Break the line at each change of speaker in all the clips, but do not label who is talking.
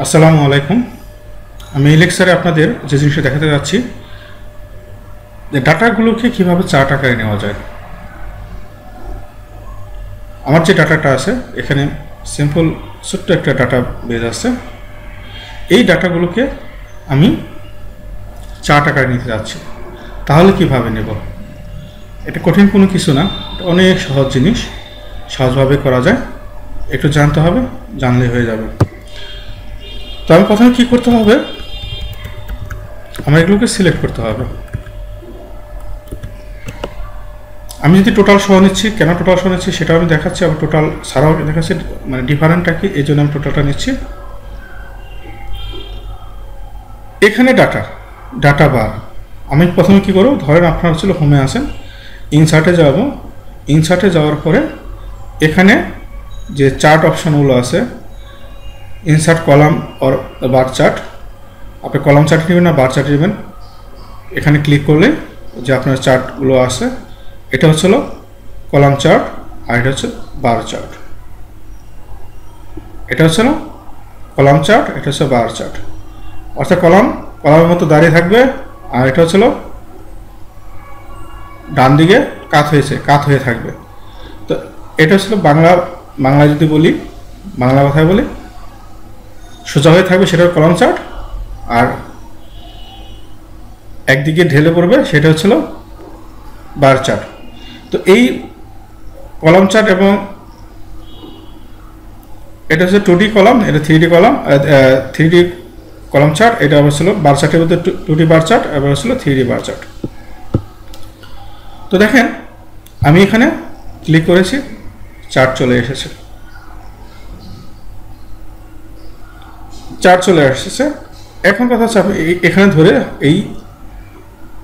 আসসালামু আলাইকুম। আমি এই লেকচারে আপনাদের যে জিনিসটা দেখাতে যাচ্ছি যে ডাটাগুলোকে কীভাবে চার্ট আকারে নেওয়া যায়। আমার যে ডাটাটা আছে এখানে সিম্পল ছোট্ট একটা ডাটা বেজ আছে। এই ডাটাগুলোকে আমি চার্ট আকারে নিতে যাচ্ছি। তাহলে কিভাবে নেব? এটা কঠিন কোনো কিছু না, অনেক সহজ জিনিস, সহজভাবে করা যায়। একটু জানতে হবে, জানলে হয়ে যাবে। তো আমি প্রথমে কী করতে হবে, আমার এগুলোকে সিলেক্ট করতে হবে। আমি যদি টোটাল সহ নিচ্ছি, কেন টোটাল সহ নিচ্ছি সেটাও আমি দেখাচ্ছি, আবার টোটাল ছাড়াও দেখাচ্ছি, মানে ডিফারেন্টটা কি, এই জন্য আমি টোটালটা নিচ্ছি। এখানে ডাটা বার আমি প্রথমে কী করব, ধরেন আপনার ছিল হোমে আসেন, ইনসার্টে যাব, ইনসার্টে যাওয়ার পরে এখানে যে চার্ট অপশানগুলো আছে, insert column or bar chart, আপনি কলাম চার্ট নেবেন না বার চার্ট নেবেন, এখানে ক্লিক করলে যে আপনার চার্টগুলো আছে, এটা হচ্ছিল কলাম চার্ট আর এটা হচ্ছে বার চার্ট। এটা হচ্ছিল কলাম চার্ট, এটা হচ্ছে বার চার্ট। অর্থাৎ কলামের মতো দাঁড়িয়ে থাকবে, আর এটা হচ্ছিল ডান দিকে কাত হয়ে থাকবে। তো এটা হচ্ছিল বাংলা যদি বলি, বাংলা কথায় বলি, সোজা হয়ে থাকবে, সেটা কলাম চার্ট, আর একদিকে ঢেলে পড়বে, সেটা হচ্ছিল বার চার্ট। তো এই কলাম চার্ট এবং এটা হচ্ছে 2D কলাম, এটা 3D column, 3D column chart, এটা আবার ছিল বার চার্টের মধ্যে 2D বার চার্ট, এবার ছিল 3D বার চার্ট। তো দেখেন আমি এখানে ক্লিক করেছি, চার্ট চলে এসেছে, চার্ট চলে এসেছে। এখন কথা হচ্ছে আমি এখানে ধরে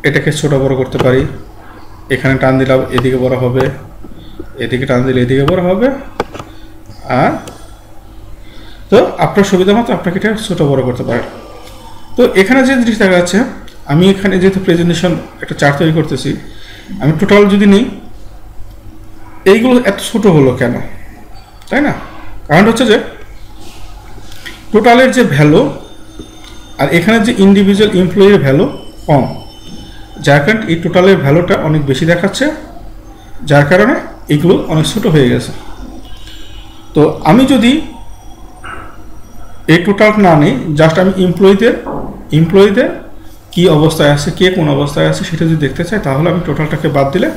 এটাকে ছোট বড় করতে পারি। এখানে টান দিলাম এদিকে বড় হবে, এদিকে টান দিলে এদিকে বড় হবে, আর তো আপনার সুবিধা মতো আপনাকে এটা ছোট বড় করতে পারেন। তো এখানে যে জিনিস দেখা যাচ্ছে, আমি এখানে যেহেতু প্রেজেন্টেশন একটা চার্ট তৈরি করতেছি, আমি টোটাল যদি নিই, এইগুলো এত ছোট হলো কেন, তাই না? কারণ হচ্ছে যে টোটালের যে ভ্যালু আর এখানে যে ইন্ডিভিজুয়াল এমপ্লয়ির ভ্যালু কম, যার কারণে এই টোটালের ভ্যালুটা অনেক বেশি দেখাচ্ছে, যার কারণে এগুলো অনেক ছোট হয়ে গেছে। তো আমি যদি এই টোটাল না নিই, জাস্ট আমি এমপ্লয়ীদের কি অবস্থায় আছে, কে কোন অবস্থায় আছে সেটা যদি দেখতে চাই, তাহলে আমি টোটালটাকে বাদ দিলে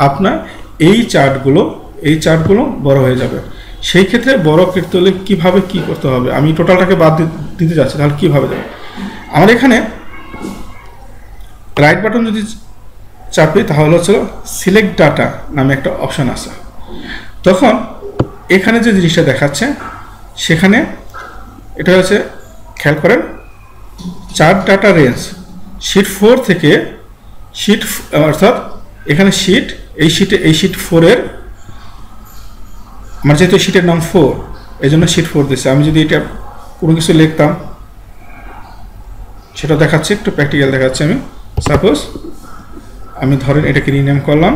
আপনার এই চার্টগুলো বড় হয়ে যাবে। সেই ক্ষেত্রে বড় করতে হলে কীভাবে কী করতে হবে, আমি টোটালটাকে বাদ দিতে যাচ্ছি, তাহলে কীভাবে দেবো? আমার এখানে রাইট বাটন যদি চাপি, তাহলে হচ্ছে সিলেক্ট ডাটা নামে একটা অপশান আছে। তখন এখানে যে জিনিসটা দেখাচ্ছে, সেখানে এটা হচ্ছে, খেয়াল করেন, চার্ট ডাটা রেঞ্জ শিট 4 থেকে অর্থাৎ এখানে এই শিট 4-এর, আমার যেহেতু শিটের নাম 4, এই জন্য শিট 4 দিচ্ছে। আমি যদি এটা কোনো কিছু লিখতাম, সেটা দেখাচ্ছি, একটু প্র্যাকটিক্যাল দেখাচ্ছি। আমি সাপোজ আমি ধরেন এটাকে রিনেম করলাম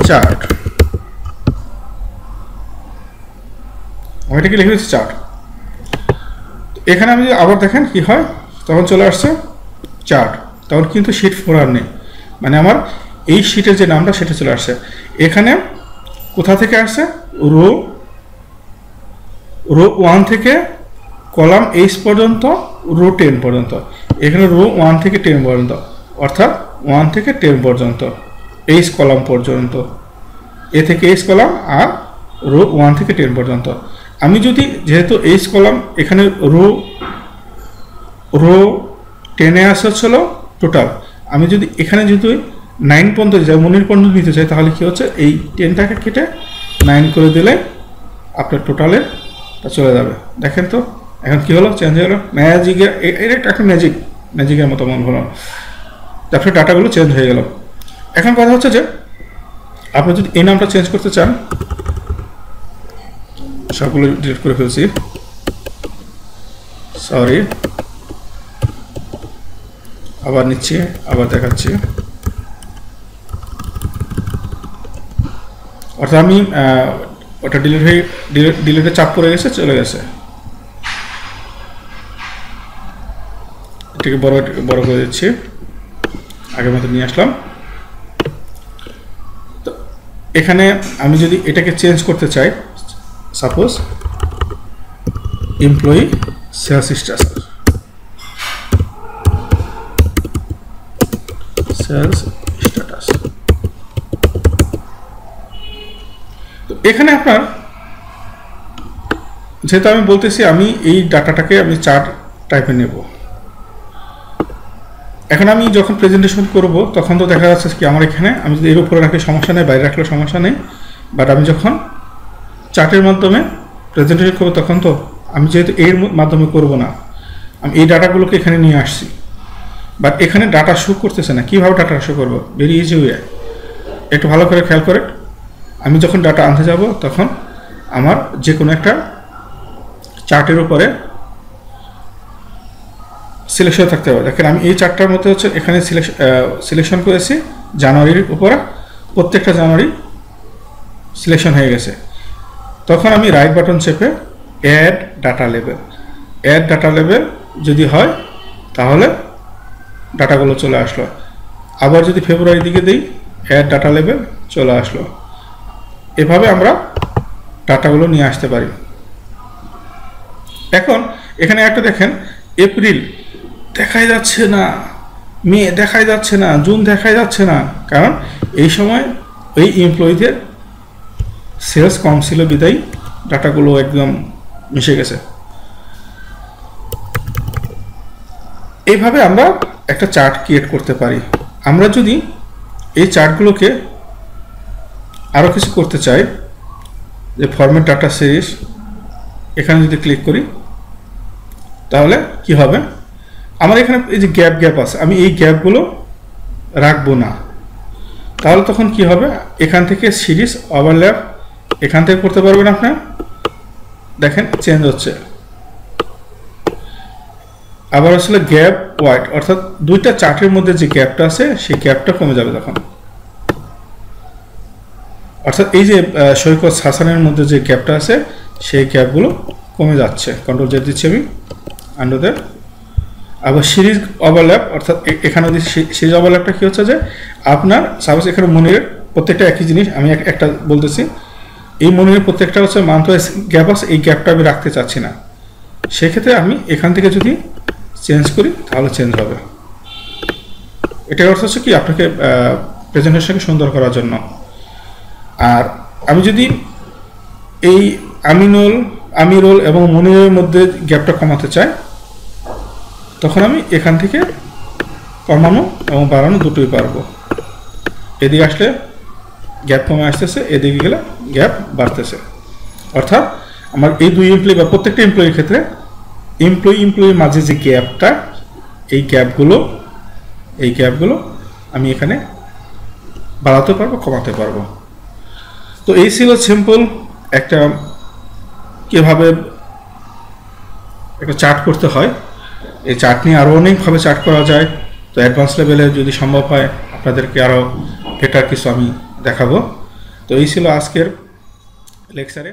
চার্ট, আমি এটাকে লিখে দিচ্ছি চার্ট। এখানে আমি আবার দেখেন কি হয়, তখন চলে আসছে চার্ট, তখন কিন্তু শিট 4 আর নেই, মানে আমার এই শিটের যে নামটা সেটা চলে আসছে। এখানে কোথা থেকে আসছে, রো 1 থেকে কলাম H পর্যন্ত, রো 10 পর্যন্ত। এখানে রো 1 থেকে 10 পর্যন্ত, অর্থাৎ 1 থেকে 10 পর্যন্ত, H কলাম পর্যন্ত, এ থেকে H কলাম, আর রো 1 থেকে 10 পর্যন্ত। আমি যদি, যেহেতু H কলাম এখানে রো 10-এ আসা হচ্ছিল টোটাল, আমি যদি এখানে যদি 9 পর্যন্ত যাই, 9 পর্যন্ত নিতে চাই, তাহলে কি হচ্ছে, এই 10টাকে কেটে 9 করে দিলে আপনার টোটালের চলে যাবে। দেখেন তো এখন কি হলো, চেঞ্জ হয়ে গেল, ম্যাজিকের, এটা একটা ম্যাজিকের মতো মন হলো, আপনার ডাটাগুলো চেঞ্জ হয়ে গেল। এখন কথা হচ্ছে যে আপনি যদি এই নামটা চেঞ্জ করতে চান, সবগুলো ডিলিট করে ফেলছি, সরি, আবার নিচ্ছি, আবার দেখাচ্ছি। অর্থাৎ আমি ওটা ডিলিটে চাপ পড়ে গেছে, চলে গেছে। এটাকে বড় করে দিচ্ছি, আগের মতো নিয়ে আসলাম। তো এখানে আমি যদি এটাকে চেঞ্জ করতে চাই, সাপোজ এমপ্লয়ি সেলস স্ট্যাটাস, তো এখানে আপনার, যেহেতু আমি বলতেছি আমি এই ডাটাটাকে আমি চার্ট টাইপে নেব, এখন আমি যখন প্রেজেন্টেশন করব তখন তো দেখা যাচ্ছে কি আমার এখানে আমি যদি এর উপরে রাখি সমস্যা নেই, বাইরে রাখলে সমস্যা নেই, বাট আমি যখন চার্টের মাধ্যমে প্রেজেন্টেশন করবো তখন তো আমি যেহেতু এর মাধ্যমে করব না, আমি এই ডাটাগুলোকে এখানে নিয়ে আসছি, বাট এখানে ডাটা শো করতেছে না। কীভাবে ডাটা শো করবো? ভেরি ইজি ওয়ে, একটু ভালো করে খেয়াল করে, আমি যখন ডাটা আনতে যাব তখন আমার যে কোনো একটা চার্টের উপরে সিলেকশন থাকতে হবে। দেখেন আমি এই চার্টটার মধ্যে হচ্ছে এখানে সিলেকশন করেছি জানুয়ারির উপরে, প্রত্যেকটা জানুয়ারি সিলেকশন হয়ে গেছে। তখন আমি রাইট বাটন চেপে অ্যাড ডাটা লেভেল যদি হয় তাহলে ডাটাগুলো চলে আসলো। আবার যদি ফেব্রুয়ারি দিকে দিই, অ্যাড ডাটা লেভেল চলে আসলো। এভাবে আমরা ডাটাগুলো নিয়ে আসতে পারি। এখন এখানে একটা দেখেন, এপ্রিল দেখাই যাচ্ছে না, মে দেখাই যাচ্ছে না, জুন দেখাই যাচ্ছে না, কারণ এই সময় ওই এমপ্লয়ীদের সেলস কম ছিল বিদায় ডাটাগুলো একদম মিশে গেছে। এইভাবে আমরা একটা চার্ট ক্রিয়েট করতে পারি। আমরা যদি এই চার্টগুলোকে আরও কিছু করতে চাই, যে ফরম্যাট ডাটা সিরিজ, এখানে যদি ক্লিক করি তাহলে কি হবে, আমার এখানে এই যে গ্যাপ আছে, আমি এই গ্যাপগুলো রাখবো না। তাহলে তখন কি হবে, এখান থেকে সিরিজ ওভারল্যাপ এখান থেকে করতে পারবেন আপনার। দেখেন চেঞ্জ হচ্ছে, আবার আসলে গ্যাপ ওয়াইড, অর্থাৎ দুইটা চার্টের মধ্যে যে গ্যাপটা আছে সেই গ্যাপটা কমে যাবে তখন। অর্থাৎ এই যে সৈকত হাসানের মধ্যে যে গ্যাপটা আছে সেই গ্যাপগুলো কমে যাচ্ছে। কন্ট্রোল জেড দিচ্ছি আমি, আন্ডার। আবার সিরিজ ওভারল্যাপ, অর্থাৎ এখানে সিরিজ ওভারল্যাপটা কি হচ্ছে যে আপনার সাপোজ এখানে মনিরের প্রত্যেকটা একই জিনিস, আমি একটা বলতেছি, এই মনিরের প্রত্যেকটা হচ্ছে মান্থ ওয়াইজ গ্যাপ আছে, এই গ্যাপটা আমি রাখতে চাচ্ছি না। সেক্ষেত্রে আমি এখান থেকে যদি চেঞ্জ করি তাহলে চেঞ্জ হবে। এটার অর্থ হচ্ছে কি আপনাকে প্রেজেন্টেশনকে সুন্দর করার জন্য। আর আমি যদি এই আমিরুল এবং মনিরের মধ্যে গ্যাপটা কমাতে চাই, তখন আমি এখান থেকে কমানো এবং বাড়ানো দুটোই পারবো। এদিকে আসলে গ্যাপ কমে আসতেছে, এদিকে গেলে গ্যাপ বাড়তেছে। অর্থাৎ আমার এই দুই এমপ্লয়ি বা প্রত্যেকটা এমপ্লয়ির ক্ষেত্রে এমপ্লয়ির মাঝে যে গ্যাপটা, এই গ্যাপগুলো আমি এখানে বাড়াতে পারবো, কমাতে পারবো। তো এই ছিল সিম্পল একটা কিভাবে একটা চার্ট করতে হয়। এই চার্ট নিয়ে আরও অনেকভাবে চার্ট করা যায়। তো অ্যাডভান্স লেভেলে যদি সম্ভব হয় আপনাদেরকে আরও বেটার কিছু আমি দেখাবো। তো এই ছিল আজকের লেকচারে।